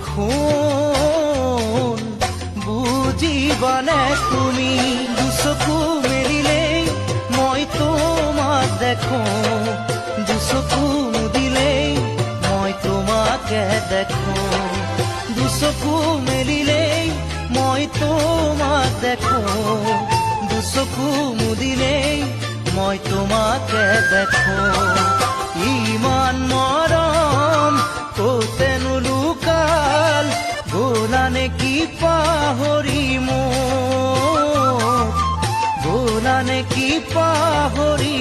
দেখোন বুজিবানে তুমি দুচকু মেলিলেই মই তোমাক দেখো দুচকু মুদিলেই মই তোমাকে দেখো দুচকু মেলিলেই মই তোমাক দেখো দুচকু মুদিলেই মই তোমাকে দেখো ইমান মৰম কতেনো লুকাল গলানে কি পাহৰি মোক গলানে কি পাহৰি